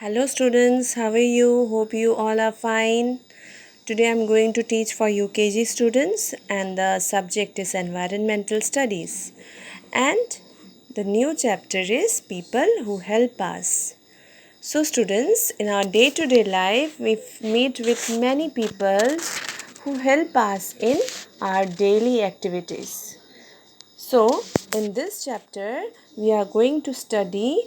Hello students, how are you? Hope you all are fine. Today I am going to teach for UKG students and the subject is environmental studies. And the new chapter is people who help us. So students, in our day-to-day life, we meet with many people who help us in our daily activities. So in this chapter, we are going to study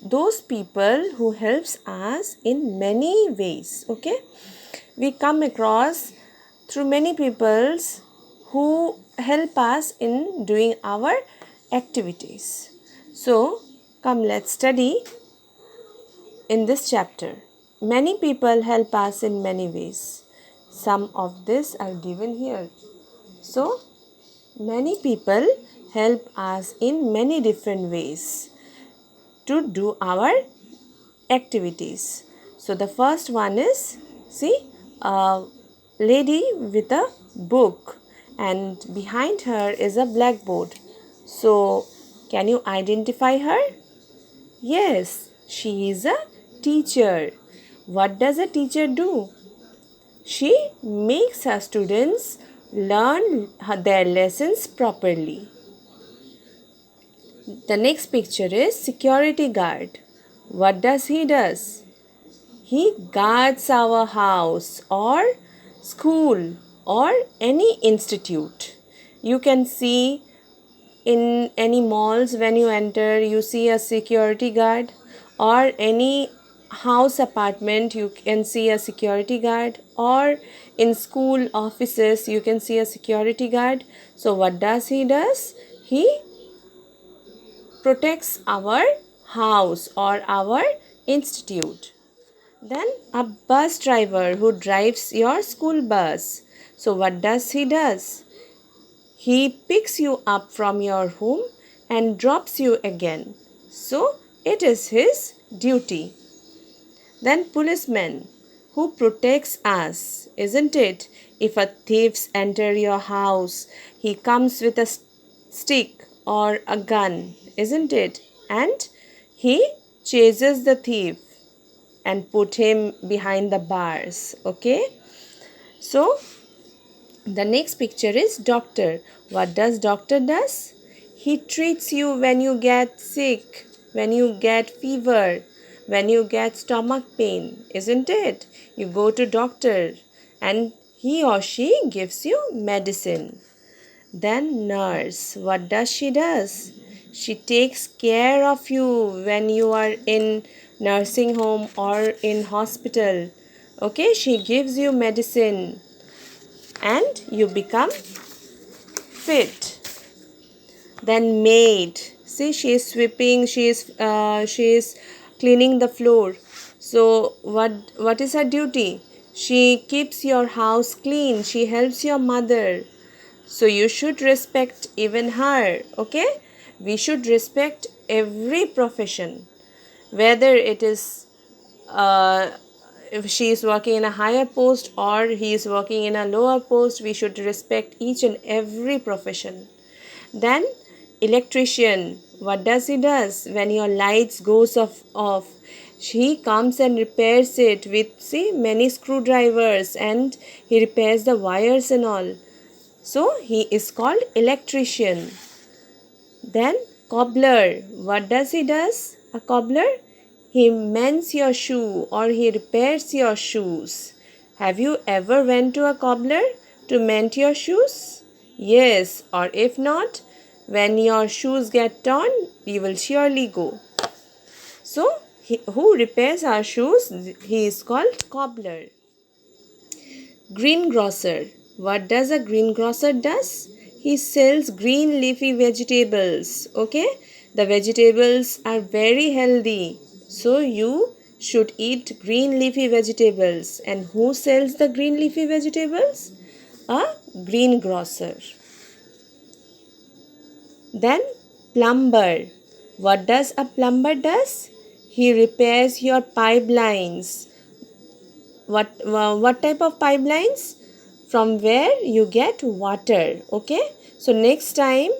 those people who helps us in many ways. Okay, we come across through many peoples who help us in doing our activities. So come, let's study in this chapter. Many people help us in many ways. Some of this are given here. So many people help us in many different ways to do our activities. So the first one is, see, a lady with a book and behind her is a blackboard. So can you identify her? Yes, she is a teacher. What does a teacher do? She makes her students learn their lessons properly. The next picture is security guard. What does he does? He guards our house or school or any institute. You can see in any malls when you enter, you see a security guard, or any house apartment you can see a security guard, or in school offices you can see a security guard. So what does he does? He protects our house or our institute. Then a bus driver who drives your school bus. So what does he does? He picks you up from your home and drops you again. So it is his duty. Then policeman who protects us, isn't it? If a thief enter your house, he comes with a stick or a gun, isn't it? And he chases the thief and put him behind the bars. Okay, so the next picture is doctor. What does doctor does? He treats you when you get sick, when you get fever, when you get stomach pain, isn't it? You go to doctor and he or she gives you medicine. Then nurse, what does she does? She takes care of you when you are in nursing home or in hospital. Okay, she gives you medicine and you become fit. Then maid, see, she is sweeping, she is cleaning the floor. So what is her duty? She keeps your house clean, she helps your mother. So you should respect even her. Okay, we should respect every profession, whether it is if she is working in a higher post or he is working in a lower post. We should respect each and every profession. Then electrician, what does he does? When your lights goes off, he comes and repairs it with, see, many screwdrivers, and he repairs the wires and all. So he is called electrician. Then cobbler, what does he does? A cobbler, he mends your shoe or he repairs your shoes. Have you ever went to a cobbler to mend your shoes? Yes, or if not, when your shoes get torn, you will surely go. So, who repairs our shoes? He is called cobbler. Greengrocer. What does a greengrocer does? He sells green leafy vegetables. Okay, the vegetables are very healthy, so you should eat green leafy vegetables. And who sells the green leafy vegetables? A greengrocer. Then plumber. What does a plumber does? He repairs your pipelines. What type of pipelines? From where you get water. Okay, so next time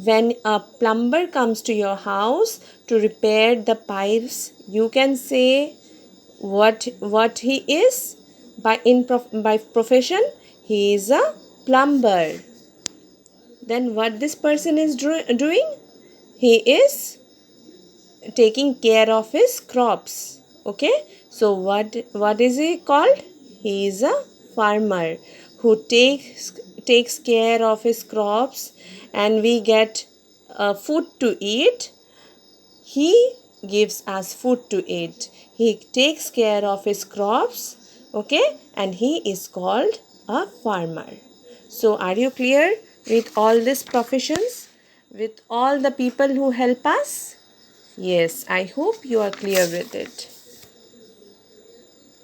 When a plumber comes to your house to repair the pipes, you can say what he is by profession. He is a plumber. Then what this person is doing? He is taking care of his crops. Okay, so what is he called? He is a farmer who takes care of his crops, and we get food to eat. He gives us food to eat. He takes care of his crops. Okay, and he is called a farmer. So are you clear with all these professions, with all the people who help us? Yes, I hope you are clear with it.